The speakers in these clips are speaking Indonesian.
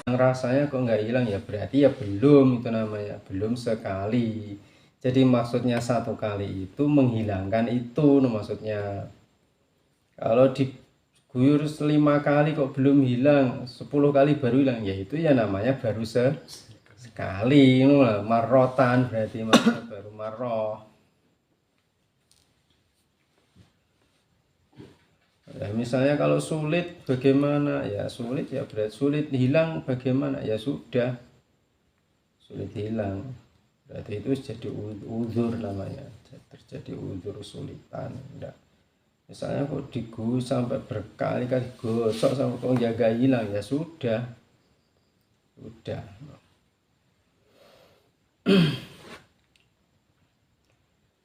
rasanya kok nggak hilang, ya berarti ya belum, itu namanya belum sekali. Jadi maksudnya satu kali itu menghilangkan itu maksudnya. Kalau diguyur 5 kali kok belum hilang, 10 kali baru hilang, ya itu ya namanya baru sekali. Ini marrotan berarti maksudnya baru marroh. Ya, misalnya kalau sulit bagaimana? Ya sulit, ya berarti sulit hilang bagaimana? Ya sudah, sulit hilang. Berarti itu jadi uzur namanya. Terjadi uzur sulitan. Enggak. Misalnya kok diguyur sampai berkali-kali gosok sampai kok nggak hilang, ya sudah. Sudah.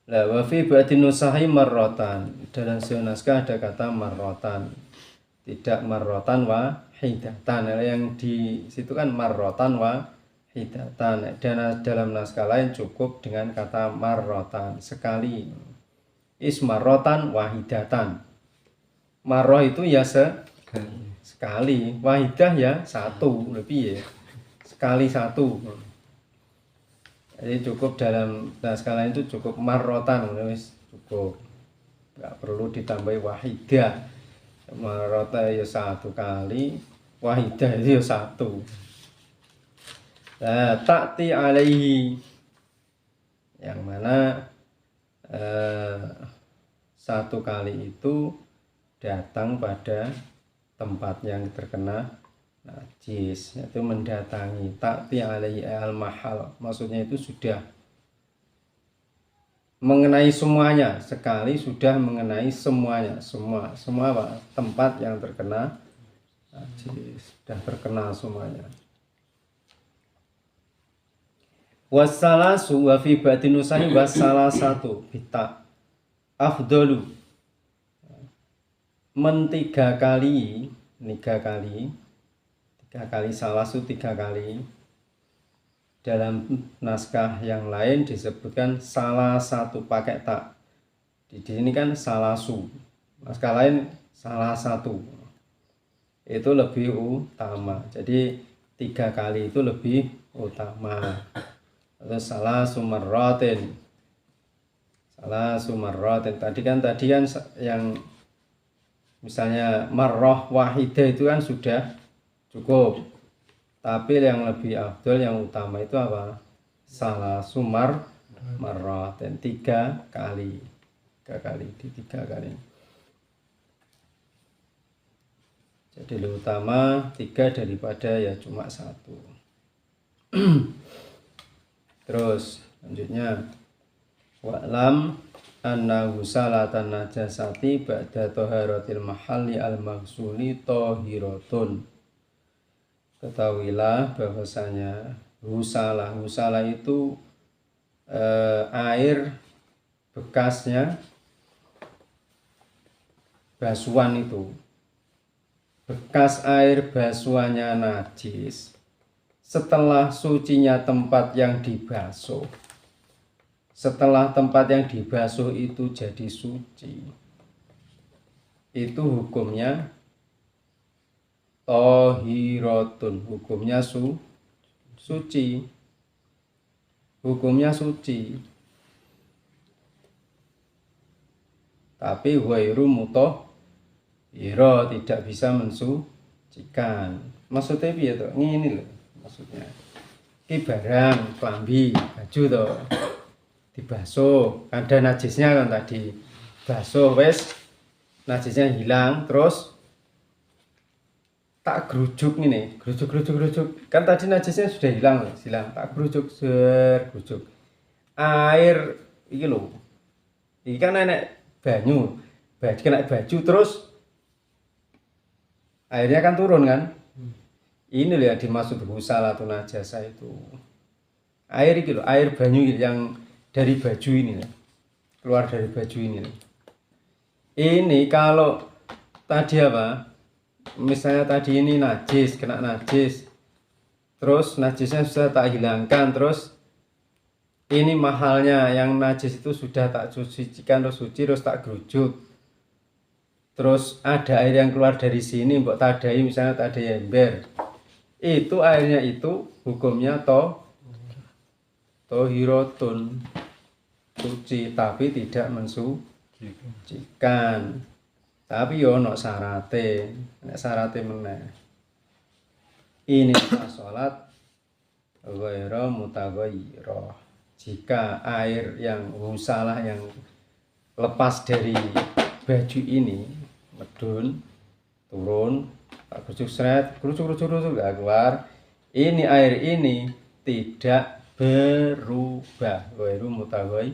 Lah wa fi ba'di nusahi marrotan. Dalam sebuah naskah ada kata marrotan. Tidak marrotan wahidatan. Yang di situ kan marrotan wahidatan. Dan dalam naskah lain cukup dengan kata marrotan, sekali. Ismarrotan wahidatan. Marroh itu ya sekali, wahidah ya satu, lebih ya sekali satu. Jadi cukup dalam naskah lain itu cukup marrotan, cukup, nggak perlu ditambahi wahidah. Marrota ya satu kali, wahidah itu ya satu. Nah, ta'ti alaihi, yang mana satu kali itu datang pada tempat yang terkena najis, itu mendatangi. Ta'ti alaihi al mahal, maksudnya itu sudah mengenai semuanya, sekali sudah mengenai semuanya, semua apa? Tempat yang terkena najis, sudah terkena semuanya. Wassalasu wa fi batin nusahi wassalasatu bita afdalu, tiga kali salasu 3 kali. Dalam naskah yang lain disebutkan salah satu pakai tak. Di sini kan salasu, naskah lain salah satu, itu lebih utama. Jadi 3 kali itu lebih utama. Terus salah sumarrotin. Tadi kan yang misalnya marroh wahidah itu kan sudah cukup. Tapi yang lebih afdol, yang utama itu apa? Salah sumar marrotin, 3 kali. 3 kali, di 3 kali. Jadi lebih utama 3 daripada ya cuma 1. Terus lanjutnya, wa'lam annahu salatan najasati ba'da taharatil mahalli al-maghsuli tahiratun. Ketahuilah bahwasanya husalah itu air bekasnya basuhan itu. Bekas air basuhannya najis setelah sucinya tempat yang dibasuh. Setelah tempat yang dibasuh itu jadi suci, itu hukumnya tohiratun, hukumnya suci. Hukumnya suci. Tapi ghairu mutahhira, tidak bisa mensucikan. Maksudnya piye to? Ngene lho maksudnya. Ki barang klambi, baju to dibasuh, ada najisnya kan tadi. Basuh wes najisnya hilang, terus tak gerujuk ini, gerujuk. Kan tadi najisnya sudah hilang. Tak gerujuk, air iki lho. Iki kan enek banyu, kena baju terus airnya kan turun kan. Ini loh yang dimaksud husalatun najasa itu. Air iki lho, air banyu yang dari baju ini, keluar dari baju ini. Ini kalau tadi apa? Misalnya tadi ini najis, kena najis, terus najisnya sudah tak hilangkan, terus ini mahalnya yang najis itu sudah tak sucikan, terus suci, terus tak gerujuk, terus ada air yang keluar dari sini, mbok tadai, misalnya tadai ember, itu airnya itu hukumnya tohirotun, suci tapi tidak mensucikan. Tapi yo ono syarate, nek syarate meneh. Ini salat ghairu mutaghayyirah. Jika air yang salah yang lepas dari baju ini medun turun tak kerucuk nggak keluar, ini air ini tidak berubah, ghairu mutaghayyir,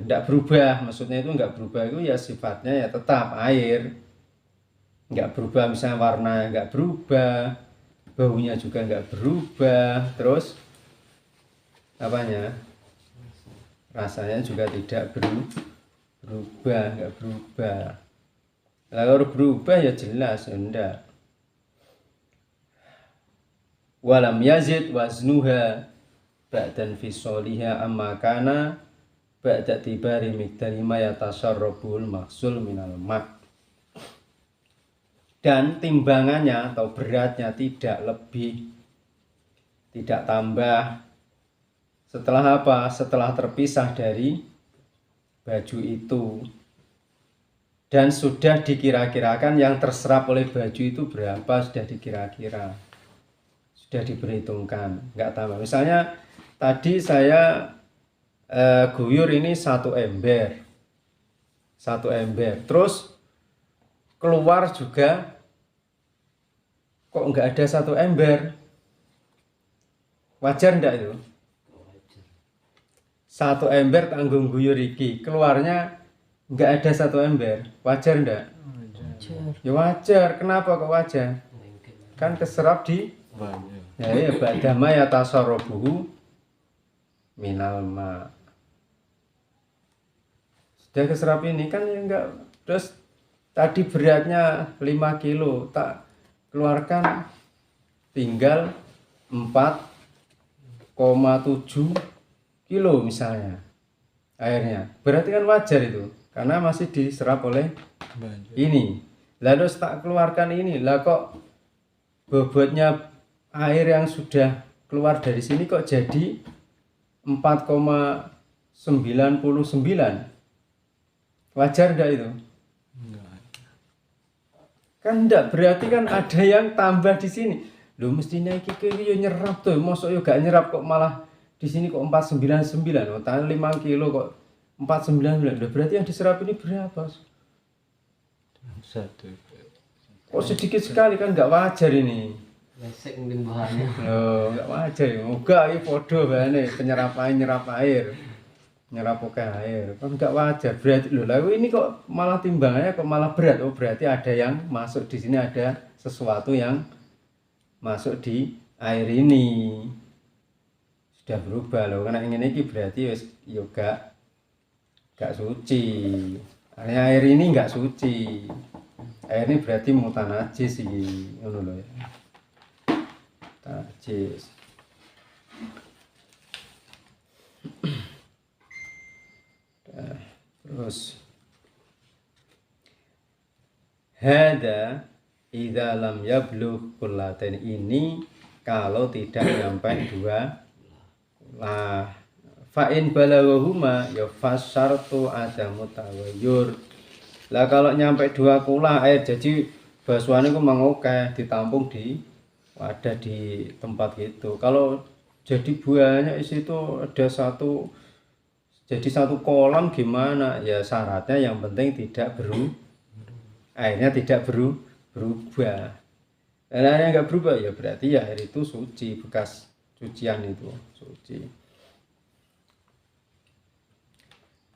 tidak berubah. Maksudnya itu nggak berubah itu ya sifatnya ya tetap air, nggak berubah. Misalnya warna nggak berubah, baunya juga nggak berubah, terus apanya, rasanya juga tidak berubah, nggak berubah. Kalau berubah ya jelas enggak. Walam yazid waznuha ba'dan fisoliha amma kana ba'da tibari miqdari ma yatasarrabul maksul minal ma'. Dan timbangannya atau beratnya tidak lebih, tidak tambah. Setelah apa? Setelah terpisah dari baju itu. Dan sudah dikira-kirakan yang terserap oleh baju itu berapa, sudah dikira-kira, sudah diperhitungkan, nggak tambah. Misalnya tadi saya guyur ini 1 ember, terus keluar juga kok nggak ada 1 ember, wajar enggak itu? 1 ember tanggung guyur iki, keluarnya nggak ada 1 ember, wajar enggak? Wajar. Ya wajar. Kenapa kok wajar? Kan keserap di ya ba'dama ya tasarrubuhu minal ma. Sudah keserap ini kan ya enggak. Terus tadi beratnya 5 kilo, tak keluarkan tinggal 4,7 kilo misalnya airnya. Berarti kan wajar itu, karena masih diserap oleh ini. Lalu tak keluarkan ini, lah kok bobotnya air yang sudah keluar dari sini kok jadi 4,99. Wajar enggak itu? Kan enggak, berarti kan ada yang tambah di sini. Loh mestinya iki yo nyerap tuh, mosok yo gak nyerap kok malah di sini kok 499. Oh, tangan 5 kilo kok 499. Loh, berarti yang diserap ini berapa? 1. Kok sedikit sekali, kan nggak wajar ini. Lesek mungkin bahannya. Loh, nggak wajar ya. Moga ini podo bahane penyerap air, nyerap oke air. Kan nggak wajar. Berarti loh, lalu ini kok malah timbangannya kok malah berat. Oh, berarti ada yang masuk di sini, ada sesuatu yang masuk di air ini. Sudah berubah loh. Karena ini berarti yoga gak suci. Air ini nggak suci. Air ini berarti mutanajis sih, ngono lho ya. Najis. Terus hada idza lam yablugh kullatain, ini kalau tidak sampai 2 lah. Fa'in balaghahuma ya fasyartu adamu taghayyur. Lah kalau nyampe 2 kula air, jadi basuhannya ku mengokeh ditampung di wadah di tempat gitu. Kalau jadi banyak isi itu ada jadi 1 kolam gimana? Ya syaratnya yang penting tidak airnya tidak berubah. Dan airnya nggak berubah ya berarti ya air itu suci, bekas cucian itu suci.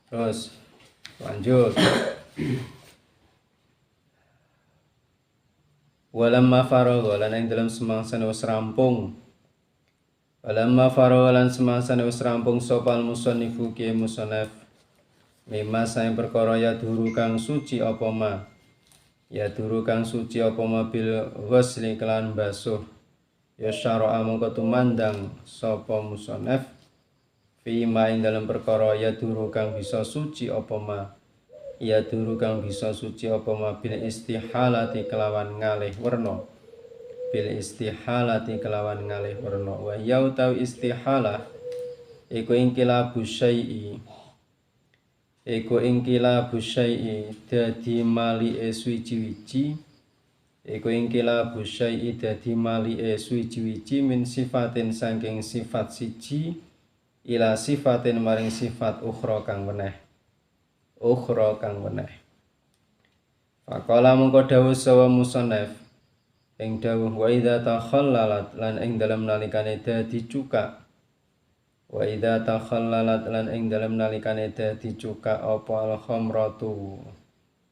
Terus lanjut. Walamma faragha lan ing dalam semangsane wis rampung. Walamma faragha lan semangsane wis rampung sopal musannifu ki musannaf mimma saing perkara ya duru kang suci apa ma. Ya duru kang suci apa ma bil ghusli kelan basuh. Ya syara'a mongko tumandang sapa musannaf fi ma ing dalam perkara ya duru kang bisa suci apa ma. Ya duru kang bisa suci apa ma bil istihalati kelawan ngalih werna. bil istihalati kelawan ngalih werna. Wa ya utawi istihalah iku ingkilabu syai'i iku ingkilabu syai'i dadi malike suci-wici iku ingkilabu syai'i dadi malike suci-wici min sifatin saking sifat siji ila sifatin maring sifat ukhra kang weneh faqala mengko dawuh sawa musannaf ing dawuh wa idza takhallalat lan ing dalem nalikane dadi cuka wa idza takhallalat lan ing dalem nalikane dadi cuka apa al khamratu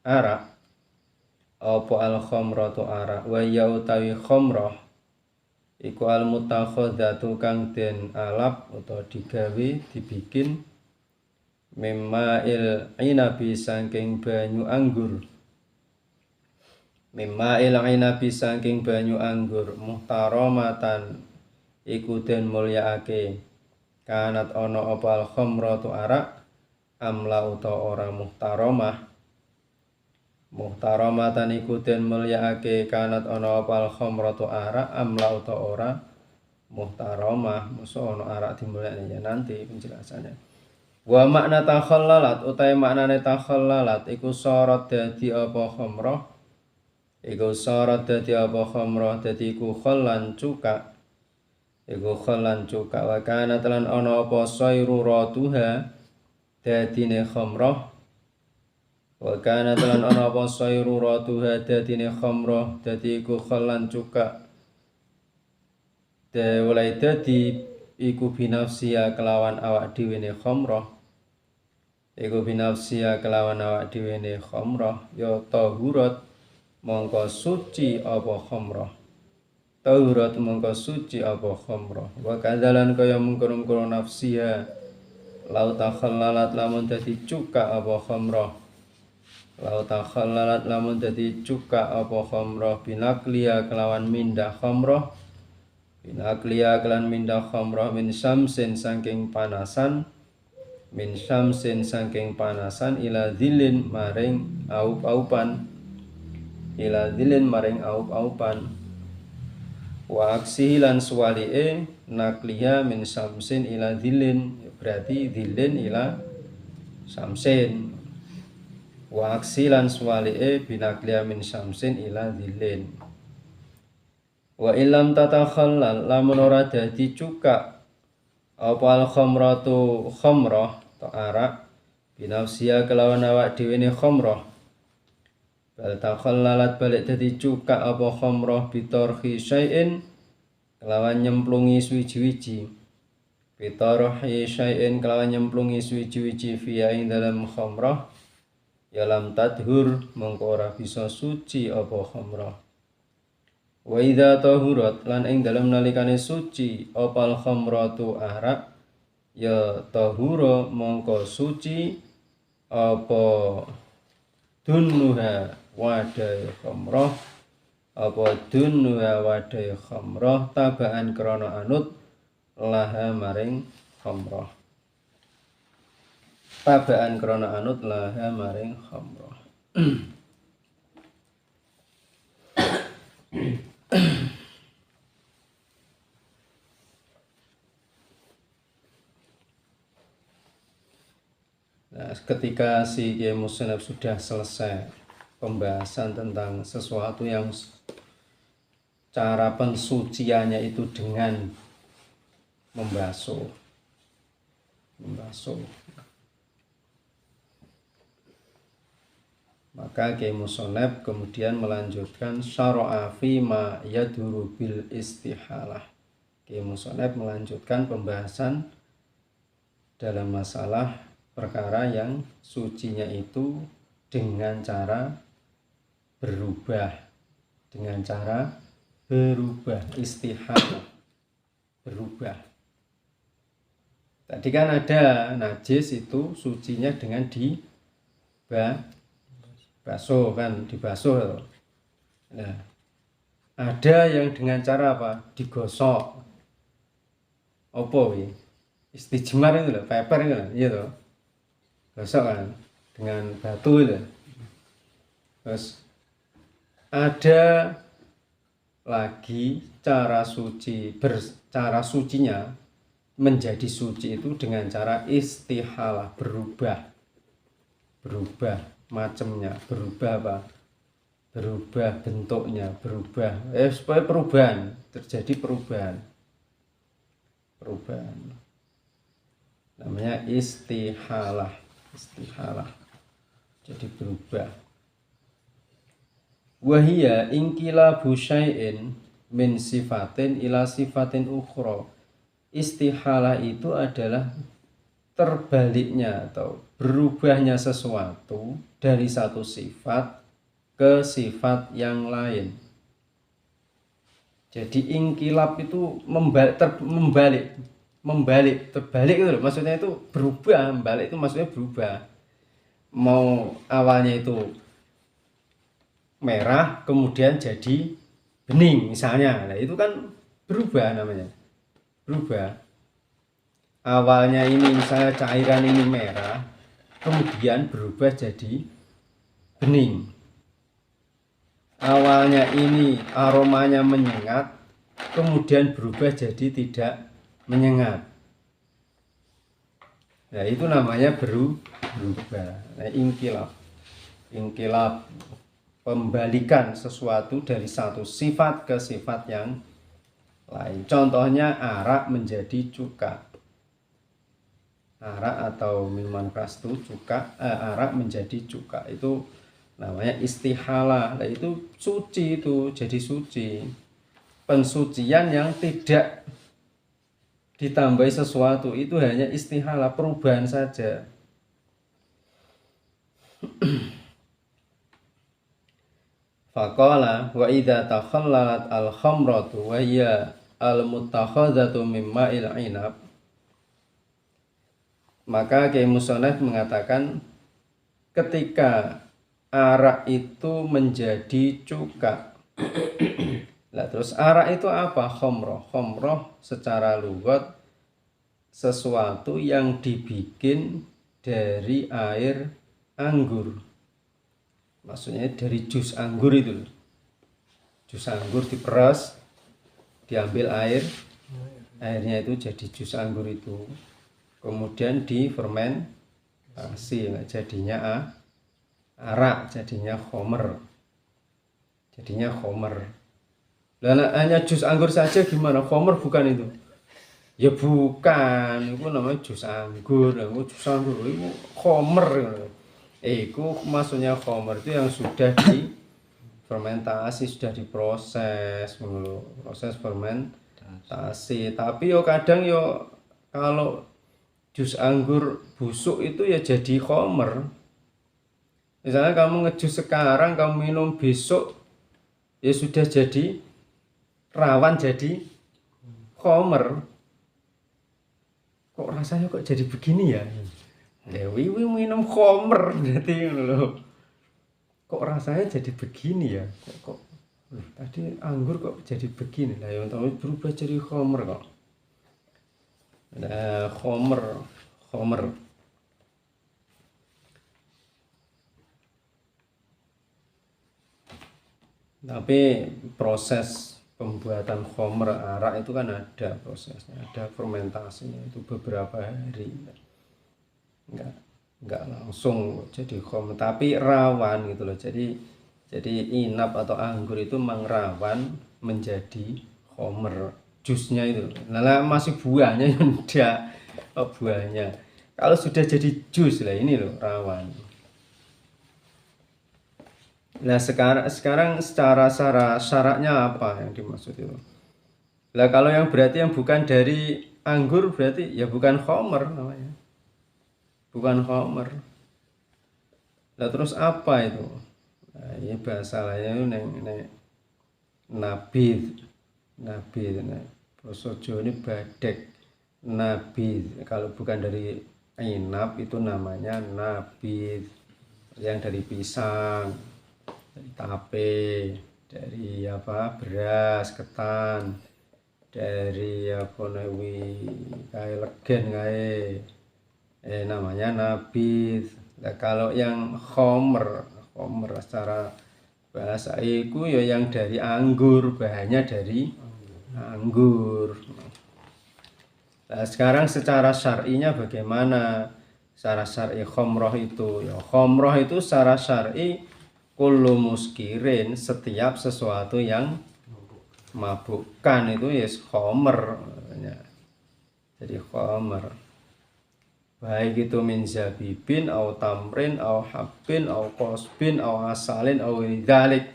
arak wa ya utawi khamrah iku al mutakhadzatu kang den alap utawa digawe dibikin mimma'il inabi saking banyu anggur muhtaramatan iku den mulyaake kanat ana apa al khamratu arak amla utawa ora muhtaramatan iku den mulyaake kanat ana apa al khamratu arak amla utawa ora muhtaramah musuh ana arak dimulyakne ya nanti penjelasannya. Wa makna takhallalat utawi maknane takhallalat iku sorot dadi apa khamrah dadi iku khallan cuka wa kana lan ana apa sayruratuha dadine khamrah dadi iku khallan cuka oleh dadi iku binafsia kelawan awak dhewe ne khamrah ya tahurat mongko suci apa khamrah wa kadzalan kaya mungkon nafsiha lau takhallalat lamun dadi cuka apa khamrah binakliya kelawan mindah khamrah min syamsin saking panasan ila dhilin maring aup-aupan wa aksihi lan suwali'e nakliya min syamsin ila dhilin berarti dhilin ila syamsin wa aksi lan suwali'e binakliya min syamsin ila dhilin wa illam tatakhallal lamun ora dadi cuka apa al khamratu khamrah ta arak binafsiya kelawan awak dhewe ne khamrah bal takhallalat balik dadi cuka apa khamrah bitarhi syai'in kelawan nyemplungi suwi-wiji fiya ing dalam khamrah ya lam tadhur mongko ora bisa suci apa khamrah. Wa idza tahurat lan ing dalem nalikane suci opal khamratu arak ya tahura mongko suci apa dunnuha wadai khamrah tabaan krana anut laha maring khamrah Nah, ketika si Kiai Musnab sudah selesai pembahasan tentang sesuatu yang cara pensuciannya itu dengan membasuh. Maka Kiai Musnab kemudian melanjutkan syara'a fi ma yaduru bil istihalah. Kiai Musnab melanjutkan pembahasan dalam masalah perkara yang sucinya itu dengan cara berubah, istihalah, berubah. Tadi kan ada najis itu sucinya dengan dibasuh kan, dibasuh. Nah, ada yang dengan cara apa? Digosok. Apa wi? Istijmar itu loh, paper itu loh, iya toh. Gosok kan dengan batu itu. Terus ada lagi cara sucinya menjadi suci itu dengan cara istihalah, berubah macamnya, berubah apa? Berubah bentuknya, berubah supaya terjadi perubahan namanya istihalah jadi berubah. Wahia inqilabu syai'in min sifatin ila sifatin ukhra. Istihalah itu adalah terbaliknya atau berubahnya sesuatu dari satu sifat ke sifat yang lain. Jadi inkilab itu terbalik itu loh. Maksudnya itu berubah, balik itu maksudnya berubah. Mau awalnya itu merah kemudian jadi bening misalnya. Nah, itu kan berubah namanya. Berubah. Awalnya ini misalnya cairan ini merah, kemudian berubah jadi bening. Awalnya ini aromanya menyengat, kemudian berubah jadi tidak menyengat. Nah, itu namanya berubah. Nah, inkilab pembalikan sesuatu dari satu sifat ke sifat yang lain. Contohnya arak menjadi cuka. Arak atau minuman keras itu arak menjadi cuka, itu namanya istihalah. Nah, itu suci, itu jadi suci. Pensucian yang tidak ditambahi sesuatu, itu hanya istihalah, perubahan saja. Faqala wa idza takhallalat al-khamratu wa hiya al-mutakhadzatu mimma il-inab. Maka Kiai Musonef mengatakan ketika arak itu menjadi cuka. Nah, terus arak itu apa? Khomroh. Khomroh secara lugat sesuatu yang dibikin dari air anggur. Maksudnya dari jus anggur itu. Jus anggur diperas, diambil airnya itu jadi jus anggur itu. Kemudian difermentasi, jadinya arak, jadinya khomer. Lah hanya jus anggur saja gimana? Khomer bukan itu? Ya bukan, itu namanya jus anggur. Jus anggur itu khomer. Itu maksudnya khomer itu yang sudah difermentasi, sudah diproses, proses fermentasi. Tapi yo kadang yo kalau jus anggur busuk itu ya jadi khomer. Misalnya kamu ngejus sekarang, kamu minum besok, ya sudah jadi rawan jadi khomer. Kok rasanya kok jadi begini ya? Dewi minum khomer berarti loh. Kok rasanya jadi begini ya? Kok tadi anggur kok jadi begini? Lah yang tahu berubah jadi khomer kok. Nah, khomer. Tapi proses pembuatan khomer arak itu kan ada prosesnya, ada fermentasinya itu beberapa hari. Enggak langsung jadi khomer, tapi rawan gitu loh. Jadi inap atau anggur itu memang rawan menjadi khomer. Jusnya itu, nah masih buahnya yang enggak, buahnya. Kalau sudah jadi jus lah ini loh rawan. Nah sekarang secara syaratnya apa yang dimaksud itu? Lah kalau yang berarti yang bukan dari anggur berarti ya bukan khomer namanya, bukan khomer. Lah terus apa itu? Nah, ini bahasa lainnya nabid. Nah, bahasa Jawa ini badek. Nabid, kalau bukan dari inap itu namanya nabid. Yang dari pisang, dari tape, dari beras, ketan, dari kayak legen namanya nabid. Nah, kalau yang khomer secara Bahasa iku ya yang dari anggur, bahannya dari anggur. Nah, sekarang secara syar'inya bagaimana? Secara syar'i khamrah itu, ya khamrah itu secara syar'i kullu muskirin, setiap sesuatu yang mabukkan itu ya khamr. Jadi khamr. Baik itu min zabibin au tamrin au habbin au qosbin au asalin au dzalik.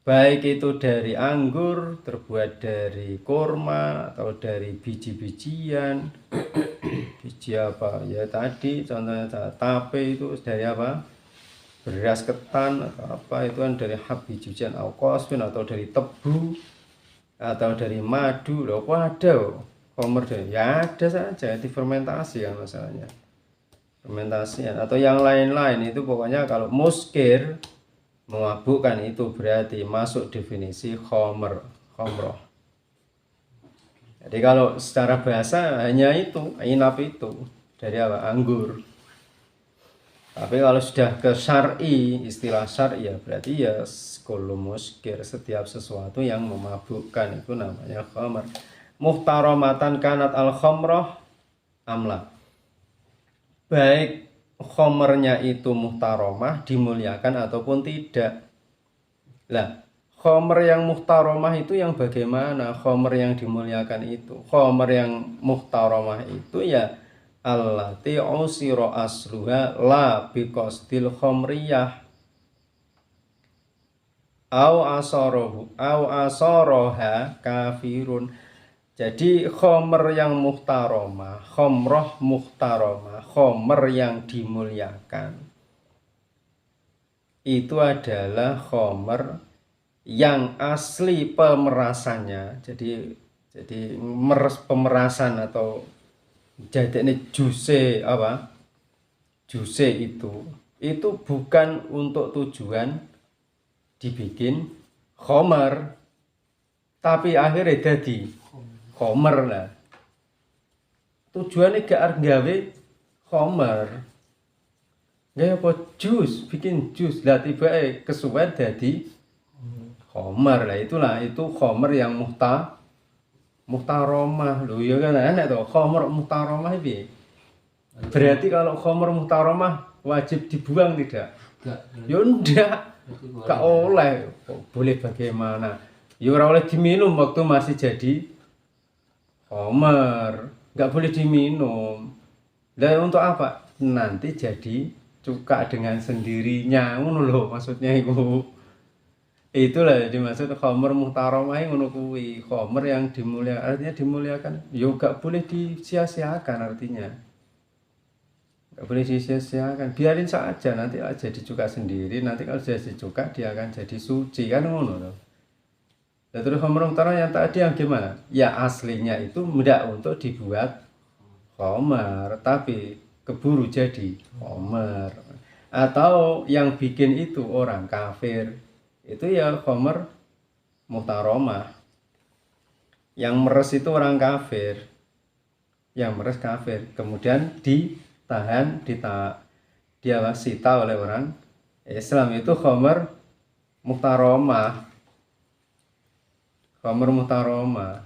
Baik itu dari anggur, terbuat dari kurma atau dari biji-bijian. Biji apa? Ya tadi contohnya tape itu dari apa? Beras ketan atau apa itu kan dari biji-bijian au qosbin atau dari tebu atau dari madu. Loh kok ada khamr deh? Ya ada saja, difermentasi kan masalahnya. Fermentasi atau yang lain-lain itu pokoknya kalau muskir memabukkan itu berarti masuk definisi khamrah. Jadi kalau secara bahasa hanya itu, inap itu dari apa? Anggur. Tapi kalau sudah ke syar'i, istilah syar'i ya berarti ya kullu muskir, setiap sesuatu yang memabukkan itu namanya khamr. Muhtaramatan kanat al khamrah amla. Baik khomernya itu muhtaromah, dimuliakan ataupun tidak. Lah, khomer yang muhtaromah itu yang bagaimana? Khomer yang dimuliakan itu, khomer yang muhtaromah itu ya allati usira asluha la biqasdil khamriyah au asaraha kafirun. Jadi khomer yang muhtaromah, khomroh muhtaromah, khomer yang dimuliakan itu adalah khomer yang asli pemerasannya. Jadi pemerasan atau jadi ini juse apa? Juse itu bukan untuk tujuan dibikin khomer, tapi akhirnya jadi khomer lah. Tujuannya gak gawe khomer. Gaya apa jus, bikin jus lah tiba kesuwen jadi khomer lah. Itu khomer yang muhtaromah lho ya kan enak tuh khomer muhtaromah ini. Berarti kalau khomer muhtaromah wajib dibuang tidak? Ya enggak. Gak oleh. Boleh bagaimana? Ya ora oleh diminum waktu masih jadi khomer, nggak boleh diminum. Dan untuk apa? Nanti jadi cuka dengan sendirinya, ngono loh maksudnya itu. Itulah dimaksud khomer muhtaromah ngono kuwi. Khomer yang dimuliakan, artinya dimuliakan. Yo nggak boleh disia-siakan artinya. Nggak boleh disia-siakan. Biarin saja nanti jadi cuka sendiri. Nanti kalau jadi cuka dia akan jadi suci kan ngono loh. Dan terus khomer muhtaromah yang tadi yang gimana? Ya aslinya itu tidak untuk dibuat khomer, tapi keburu jadi khomer. Atau yang bikin itu orang kafir, itu ya khomer muhtaromah. Yang meres itu orang kafir, yang meres kafir, kemudian ditahan, dia sita oleh orang Islam, itu khomer muhtaromah. Khomer muhtaromah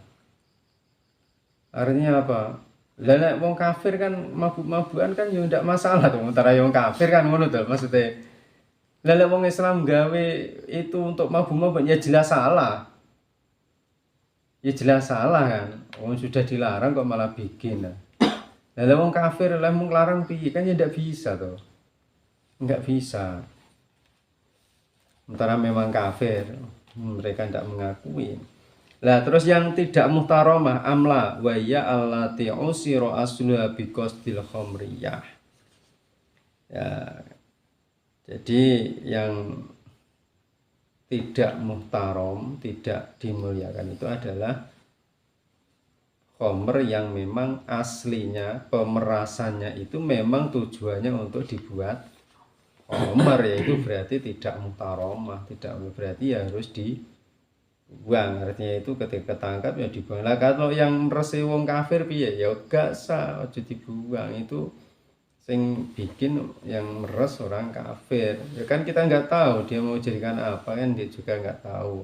artinya apa? Lah nek wong kafir kan mabuk-mabukan kan ya ndak masalah tuh, antara yang kafir kan ngono to maksudnya. Lah nek wong Islam gawe itu untuk mabuk-mabuk ya jelas salah. Ya jelas salah kan. Wong sudah dilarang kok malah bikin. Lah wong kafir lah mung larang piye kan ya ndak bisa tuh. Enggak bisa. Antara memang kafir, mereka ndak mengakui. Lah terus yang tidak muhtaromah amla wa ya allati usira asluha biqasdil khamriyah. Ya. Jadi yang tidak muhtarom, tidak dimuliakan itu adalah khamr yang memang aslinya pemerasannya itu memang tujuannya untuk dibuat khamr, yaitu berarti tidak muhtaromah, tidak berarti ya harus dibuang. Artinya itu ketika ketangkap ya dibuang. Lah kalau yang resi wong kafir piye ya gak sah, aja dibuang. Itu Sing bikin yang meres orang kafir. Ya kan kita nggak tahu dia mau jadikan apa, kan dia juga nggak tahu.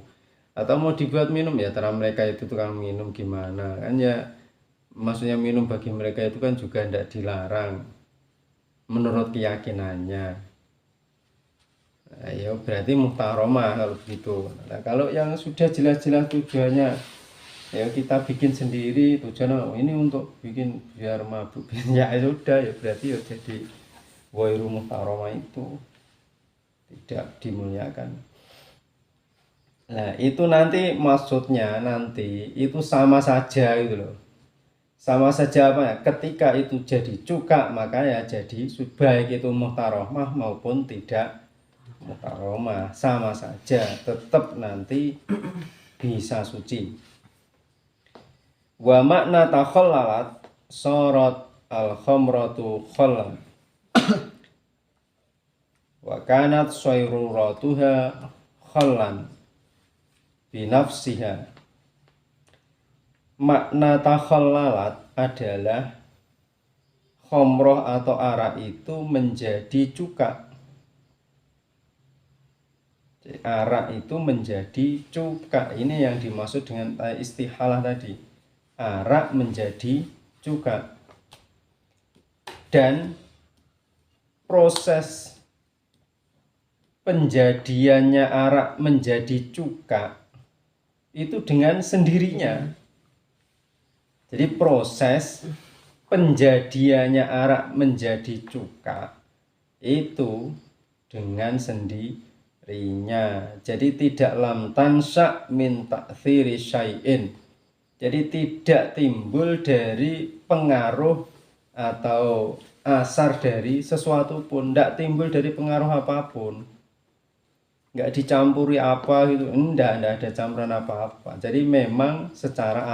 Atau mau dibuat minum, ya terang mereka itu tukang minum gimana kan, ya maksudnya minum bagi mereka itu kan juga tidak dilarang menurut keyakinannya. Nah, ya berarti muhtaromah kalau begitu. Nah, kalau yang sudah jelas-jelas tujuannya ya kita bikin sendiri, tujuannya ini untuk bikin biar mabuk ya sudah, ya berarti ya jadi wairu muhtaromah, itu tidak dimuliakan. Nah itu nanti maksudnya nanti itu sama saja gitu loh. Sama saja apa ya, ketika itu jadi cuka maka ya jadi baik itu muhtaromah maupun tidak muhtaromah sama saja, tetap nanti bisa suci. Wa makna takhallalat sorot al khamratu khallan wa kanat sayruratuha khallan binafsiha. Makna takhallalat adalah khamroh atau arak itu menjadi cuka. Arak itu menjadi cuka, ini yang dimaksud dengan istihalah tadi. Arak menjadi cuka. Dan proses penjadiannya arak menjadi cuka itu dengan sendirinya. Jadi proses penjadiannya arak menjadi cuka itu dengan sendirinya. Jadi tidak lam tansya min ta'thiri syai'in. Jadi tidak timbul dari pengaruh atau asar dari sesuatu pun, tidak timbul dari pengaruh apapun, nggak dicampuri apa gitu, enggak ada campuran apa-apa. Jadi memang secara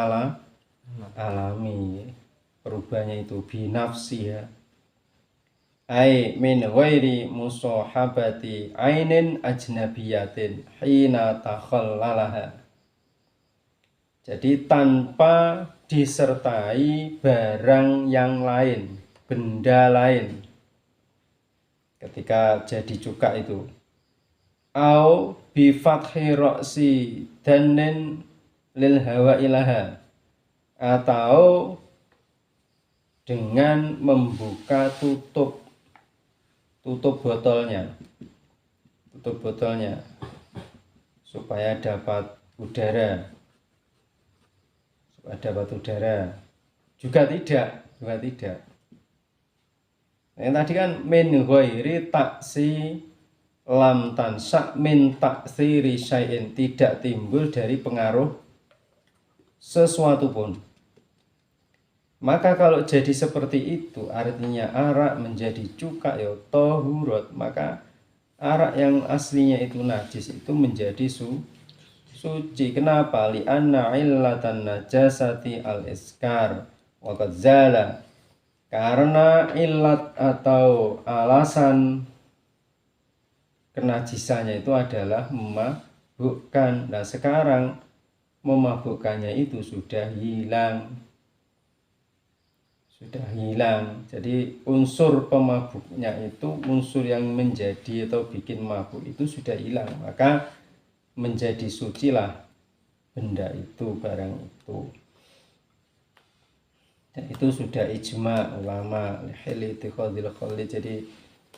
alami perubahannya itu binafsi ya. Ai min ghairi musahabati ainin ajnabiyatin hina takhallalaha. Jadi tanpa disertai barang yang lain, benda lain ketika jadi cuka itu. Au bi fathi ra'si danin lil hawa ilaha, atau dengan membuka tutup botolnya supaya dapat udara, juga tidak. Yang tadi kan min ghairi taksi lam tansa min taksiri syai'in, tidak timbul dari pengaruh sesuatu pun. Maka kalau jadi seperti itu artinya arak menjadi cuka ya tahurat, maka arak yang aslinya itu najis itu menjadi suci. Kenapa? Li'anna illatan najasati al-iskar wa qad zala. Karena illat atau alasan kenajisannya itu adalah memabukkan. Nah sekarang memabukkannya itu sudah hilang. Jadi unsur pemabuknya itu, unsur yang menjadi atau bikin mabuk itu sudah hilang, maka menjadi sucilah benda itu, barang itu. Dan itu sudah ijma ulama. Jadi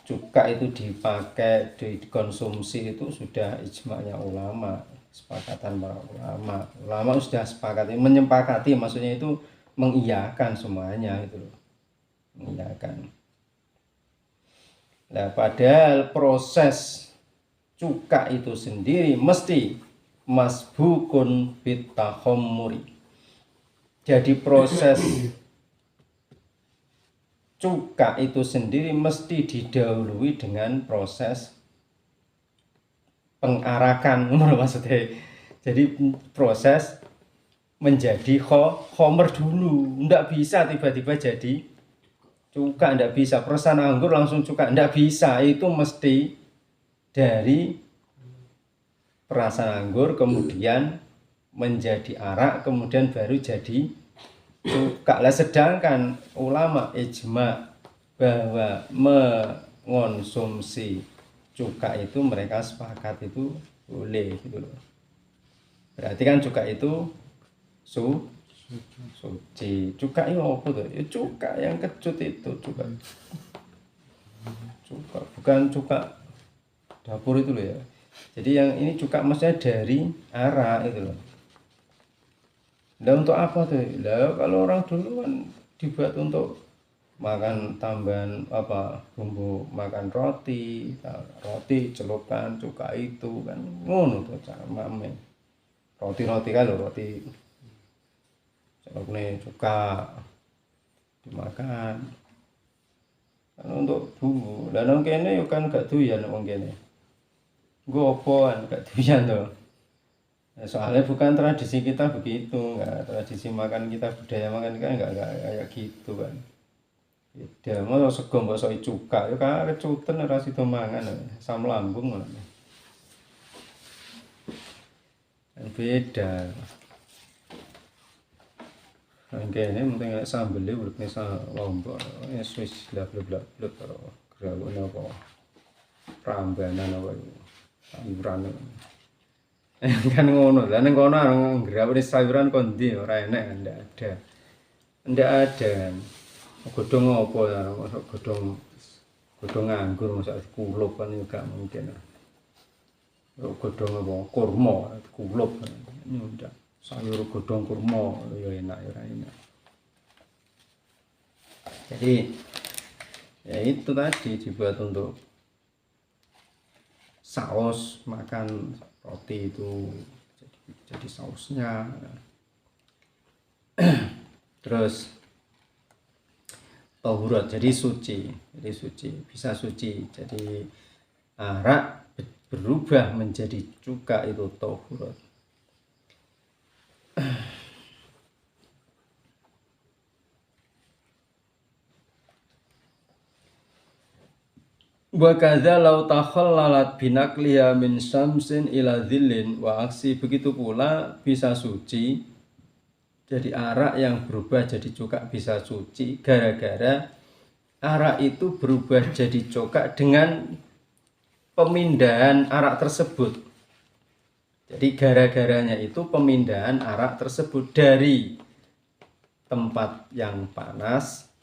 cuka itu dipakai, dikonsumsi itu sudah ijma'nya ulama, kesepakatan para ulama. Ulama sudah sepakat, menyepakati, maksudnya itu mengiyakan semuanya itu loh. Mengiyakan. Nah, padahal proses cuka itu sendiri mesti masbukun bitakhammuri. Jadi proses cuka itu sendiri mesti didahului dengan proses pengarakan, maksudnya. Jadi proses menjadi khomer dulu, ndak bisa tiba-tiba jadi cuka, ndak bisa. Perasan anggur langsung cuka, ndak bisa. Itu mesti dari perasan anggur kemudian menjadi arak, kemudian baru jadi cuka. Lah sedangkan ulama ijma bahwa mengonsumsi cuka itu mereka sepakat itu boleh gitu loh. Berarti kan cuka itu suci. Cuka itu apa tuh? Ya cuka yang kecut itu cuka. Cuka bukan cuka dapur itu loh ya. Jadi yang ini cuka maksudnya dari arak itu loh. Nah untuk apa tuh? Lah kalau orang dulu kan dibuat untuk makan tambahan apa bumbu makan roti celupkan cuka itu kan ngono tuh cara mame roti kan lho, roti celupne cuka dimakan kan untuk bumbu lah nang kene yo kan gak doyan wong kene nggo apa gak doyan to. Soalnya bukan tradisi kita begitu, nggak tradisi makan kita budaya makan kan nggak kayak gitu kan. Beda, mau sego mbok soki cuka, ya kan kecuten ora sida mangan, asam lambung ngono. Beda. Kene penting nek sambel uripne lombok, wis blak-blak karo grawone apa. Prambanan apa iku. Sayuran. Kan ngono. Lah ning kono grawone sayuran kon ndi ora enek, ndak ada. Ndak ada. Godhong apa ya, masuk godhong nganggur masak kulup kan juga mungkin. Godhong apa kurma kulup ini udah sayur godhong kurma ya enak ya enak. Jadi ya itu tadi dibuat untuk saus makan roti itu jadi sausnya. Terus tahurat jadi suci bisa suci. Jadi arak berubah menjadi cuka itu tahurat. Wa kadza law takhallalat binaqliha min syamsin ila dhillin wa aksi, begitu pula bisa suci. Jadi arak yang berubah jadi cuka bisa suci gara-gara arak itu berubah jadi cuka dengan pemindahan arak tersebut. Jadi gara-garanya itu pemindahan arak tersebut dari tempat yang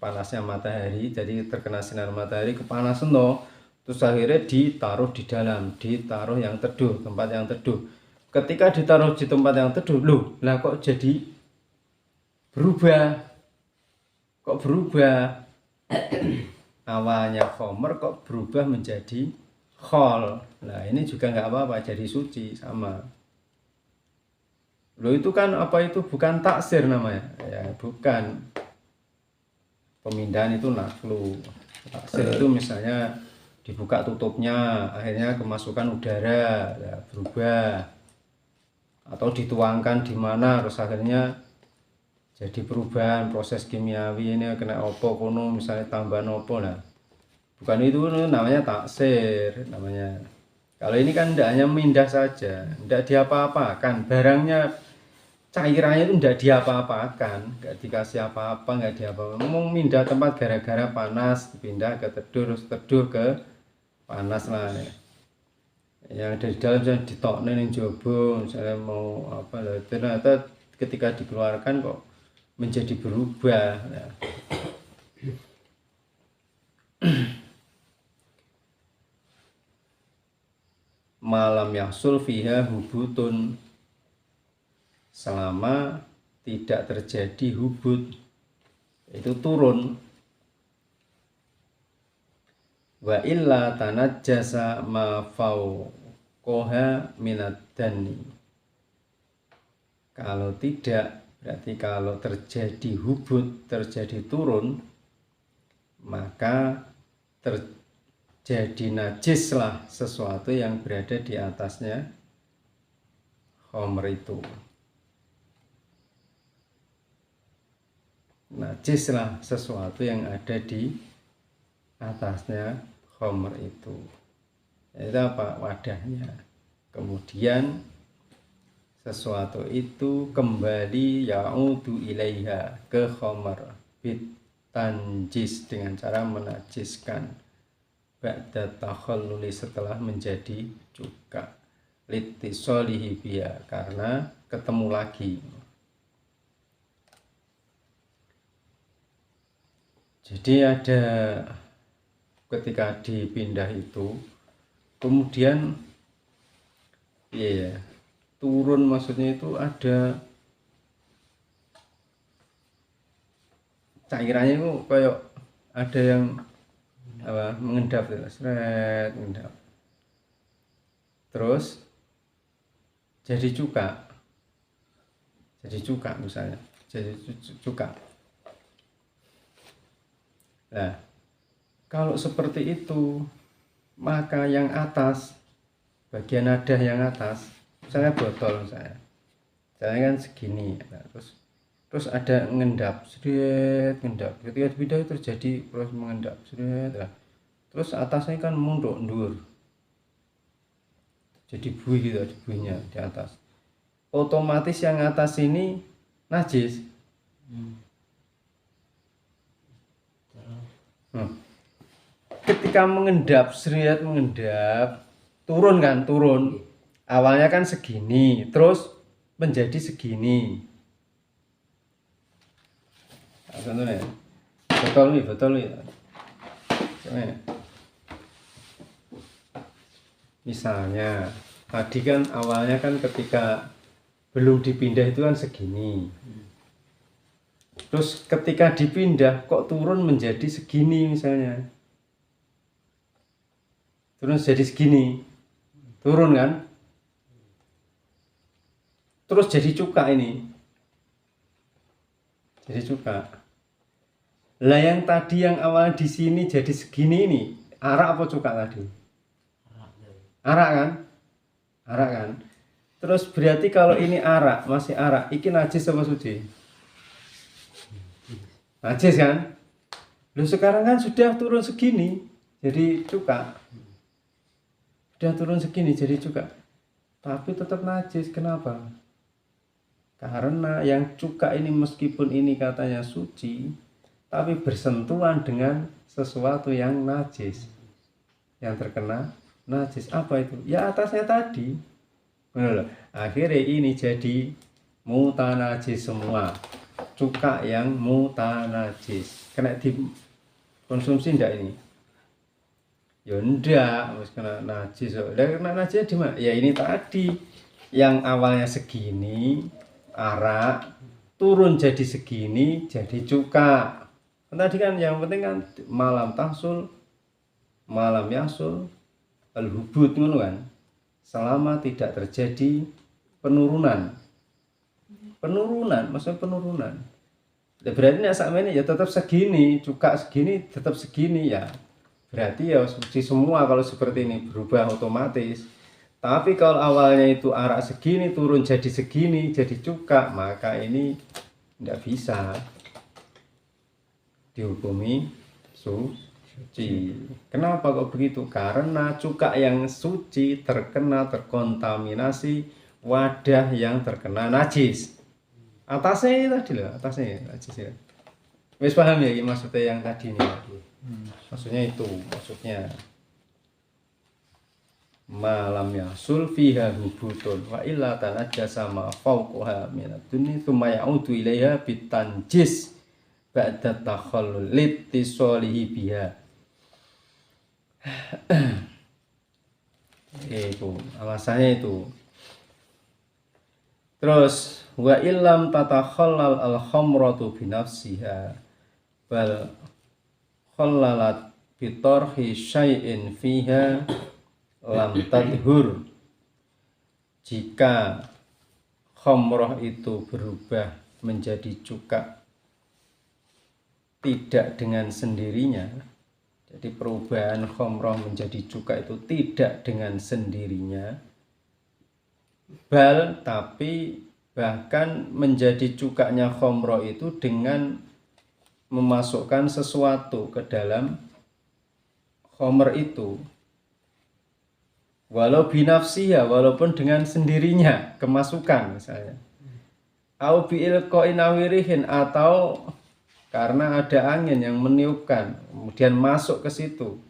panasnya matahari, jadi terkena sinar matahari kepanasan toh. Terus akhirnya ditaruh di dalam, ditaruh yang teduh, tempat yang teduh. Ketika ditaruh di tempat yang teduh, loh, lah kok jadi berubah, awalnya khomer kok berubah menjadi khol. Nah ini juga nggak apa-apa, jadi suci sama. Loh itu kan apa itu bukan taksir namanya, ya bukan. Pemindahan itu naklu. Taksir itu misalnya dibuka tutupnya, akhirnya kemasukan udara, ya, berubah. Atau dituangkan di mana, terus akhirnya jadi perubahan proses kimiawi ini kena opo kono misalnya tambahan opo. Nah bukan itu namanya taksir namanya. Kalau ini kan tidak hanya mindah saja, tidak diapa-apakan barangnya, cairannya itu tidak diapa-apakan, nggak dikasih apa-apa, nggak diapa-apa. Ngomong mindah tempat gara-gara panas dipindah ke teduh, terus teduh ke panas lah ya. Yang dari dalam sudah ditokne ning jaba misalnya mau apa lah, ternyata ketika dikeluarkan kok menjadi berubah. Nah. Malam yahsul fiha hubutun, selama tidak terjadi hubut, itu turun. Wa illa tanajjasa ma fawqaha minad dani. Kalau tidak, berarti kalau terjadi hubut, terjadi turun, maka terjadi najislah sesuatu yang berada di atasnya khomer itu. Najislah sesuatu yang ada di atasnya khomer itu. Itu apa? Wadahnya. Kemudian sesuatu itu kembali ya'udu ilaiha ke khomer bit tanjis dengan cara menajiskan, ba'da takhalluli setelah menjadi cuka, litisolihi biha karena ketemu lagi. Jadi ada ketika dipindah itu kemudian turun, maksudnya itu ada cairannya itu kayak ada yang mengendap, seret mengendap, terus jadi cuka misalnya, jadi cuka. Nah, kalau seperti itu, maka yang atas, bagian nadah yang atas, misalnya botol misalnya kan segini, nah, terus ada ngendap, sedikit ngendap, ketika dipindah terjadi proses mengendap, sedikit, nah, terus atasnya kan mundur, jadi buih gitu, ada buihnya di atas, otomatis yang atas ini najis. Ketika mengendap, seret mengendap, turun, awalnya kan segini, terus menjadi segini. Contohnya botol nih. Misalnya tadi kan awalnya kan ketika belum dipindah itu kan segini, terus ketika dipindah kok turun menjadi segini, misalnya turun jadi segini, turun kan, terus jadi cuka, ini jadi cuka. Lah yang tadi yang awal di sini jadi segini ini arak apa cuka tadi? Arak kan? Terus berarti kalau ini arak, masih arak, iki najis apa suci? Najis kan? Loh sekarang kan sudah turun segini jadi cuka. Sudah turun segini jadi cuka. Tapi tetap najis. Kenapa? Karena yang cuka ini meskipun ini katanya suci, tapi bersentuhan dengan sesuatu yang najis, yang terkena najis. Apa itu? Ya atasnya tadi. Akhirnya ini jadi mutanajis semua, cuka yang mutanajis. Kena dikonsumsi enggak ini? Ya enggak, harus kena najis. Udah kena najis di mana? Ya ini tadi yang awalnya segini arak, turun jadi segini jadi cuka. Tadi kan yang penting kan malam tahsul, malam yasul, al-hubud kan. Selama tidak terjadi penurunan, maksudnya penurunan. Berarti nek sakmene ya tetap segini, cuka segini, tetap segini ya. Berarti ya suci semua kalau seperti ini, berubah otomatis. Tapi kalau awalnya itu arak segini, turun jadi segini, jadi cuka, maka ini tidak bisa dihukumi suci. Kenapa kok begitu? Karena cuka yang suci terkontaminasi wadah yang terkena najis. Atasnya tadi loh, atasnya najis ya. Wis paham ya maksudnya yang tadi ini? Maksudnya itu, maksudnya malam yasul fiha hubutun wa illa tanajjasa ma fawqaha min ad-dunya thumma ya'udu ilaiha bitanjis ba'da takhallul litisolihi biha. Itu alasannya itu. Terus wa illam tatakhallal al-khamratu bi nafsiha bal khallalat bi tarhi syai'in fiha lam tadhur. Jika khamrah itu berubah menjadi cuka tidak dengan sendirinya, jadi perubahan khamrah menjadi cuka itu tidak dengan sendirinya, bal tapi bahkan menjadi cukanya khamrah itu dengan memasukkan sesuatu ke dalam khamr itu, walau binafsiha, walaupun dengan sendirinya kemasukan misalnya, au bi'il qainawirihin, atau karena ada angin yang meniupkan kemudian masuk ke situ,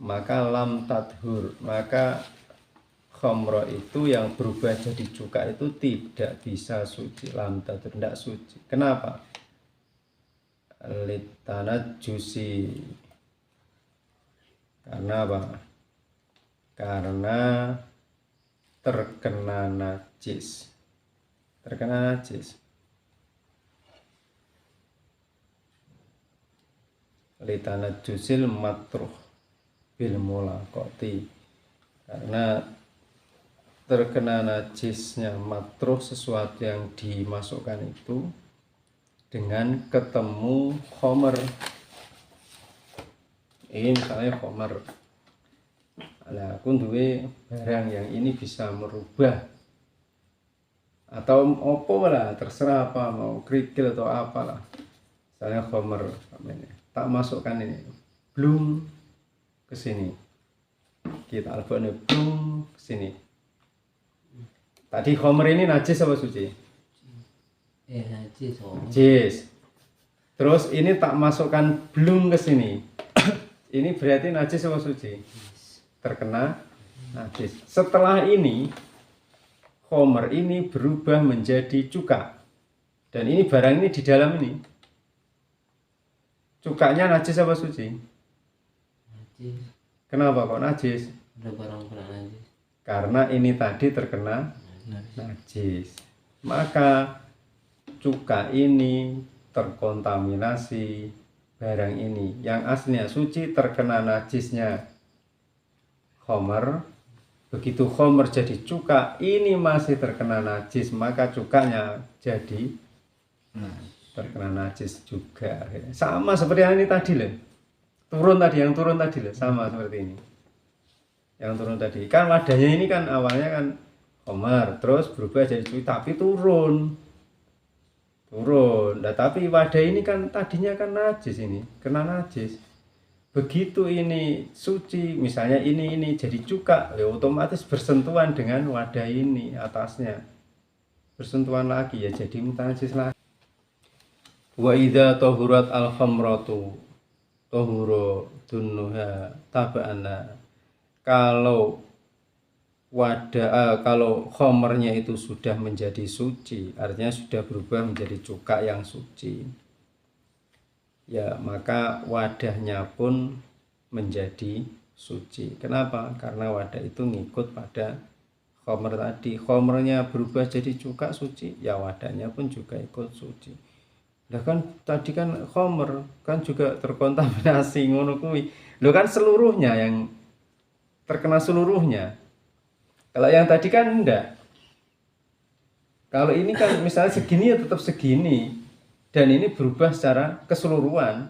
maka lam tadhur, maka khamra itu yang berubah jadi cuka itu tidak bisa suci, lam tadhur, tidak suci. Kenapa? Litanajjusi, karena apa? Karena terkena najis, terkena najis. Litanajjusil matruh bil mulaqati, karena terkena najisnya matruh, sesuatu yang dimasukkan itu dengan ketemu khomer. Ini misalnya khomer, nah aku duwe barang yang ini bisa merubah atau opo lah, terserah apa, mau kerikil atau apalah, misalnya khomer tak masukkan ini belum ke sini, kita albane belum ke sini. Tadi khomer ini najis apa suci? Najis. Najis. Terus ini tak masukkan belum ke sini. Ini berarti najis apa suci? Terkena najis. Setelah ini khomer ini berubah menjadi cuka. Dan ini barang ini di dalam ini. Cukanya najis apa suci? Najis. Kenapa kok najis? Ada barang kena najis. Karena ini tadi terkena najis. Maka cuka ini terkontaminasi barang ini. Yang aslinya suci terkena najisnya khomer. Begitu khomer jadi cuka, ini masih terkena najis, maka cukanya jadi terkena najis juga. Sama seperti yang ini tadi loh. Yang turun tadi loh, sama seperti ini. Yang turun tadi. Kan wadahnya ini kan awalnya kan khomer, terus berubah jadi suci, tapi turun. Nah, tapi wadah ini kan tadinya kan najis, ini kena najis. Begitu ini suci, misalnya ini jadi cuka, ya otomatis bersentuhan dengan wadah ini atasnya. Bersentuhan lagi ya jadi najis lagi. Wa idza tahurat al khamratu tahuru dunnuha tabana. Kalau kalau khomernya itu sudah menjadi suci, artinya sudah berubah menjadi cuka yang suci, ya maka wadahnya pun menjadi suci. Kenapa? Karena wadah itu ngikut pada khomer tadi. Khomernya berubah jadi cuka suci, ya wadahnya pun juga ikut suci. Nah kan tadi kan khomer kan juga terkontaminasi ngono kuwi. Lho kan seluruhnya yang terkena seluruhnya. Kalau yang tadi kan enggak. Kalau ini kan misalnya segini ya tetap segini. Dan ini berubah secara keseluruhan.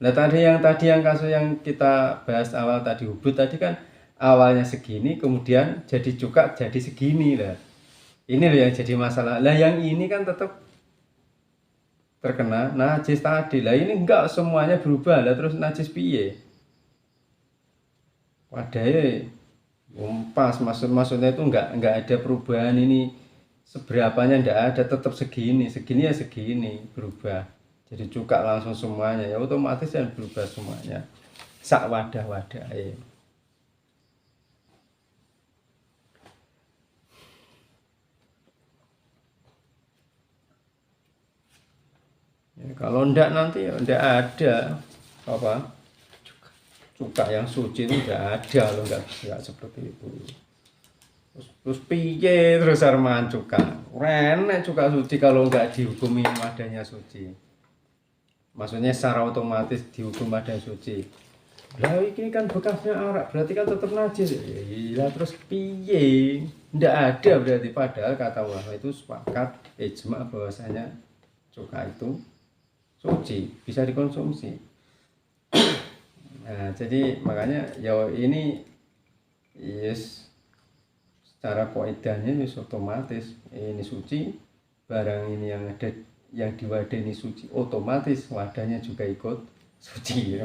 Nah tadi yang kasus yang kita bahas awal tadi, hubud tadi kan awalnya segini kemudian jadi cuka jadi segini lah. Ini loh yang jadi masalah. Lah yang ini kan tetap terkena najis tadi. Lah ini enggak semuanya berubah lah, terus najis piye? Wadahnya pas, maksudnya itu enggak ada perubahan ini seberapanya, enggak ada, tetap segini ya segini, berubah jadi cuka langsung semuanya, ya otomatis yang berubah semuanya sak wadah-wadah ya, kalau enggak nanti ya enggak ada apa cuka yang suci itu enggak ada loh, enggak seperti itu. Terus piye terus arman cuka renek cuka suci kalau enggak dihukumi wadahnya suci, maksudnya secara otomatis dihukum wadah suci. Lah ini kan bekasnya arak berarti kan tetap najis ya. Iya terus piye enggak ada berarti, padahal kata ulama itu sepakat ijma bahwasanya cuka itu suci, bisa dikonsumsi. Nah, jadi makanya ya ini yes, secara kaidahnya ya otomatis ini suci, barang ini yang ada yang di wadah ini suci, otomatis wadahnya juga ikut suci.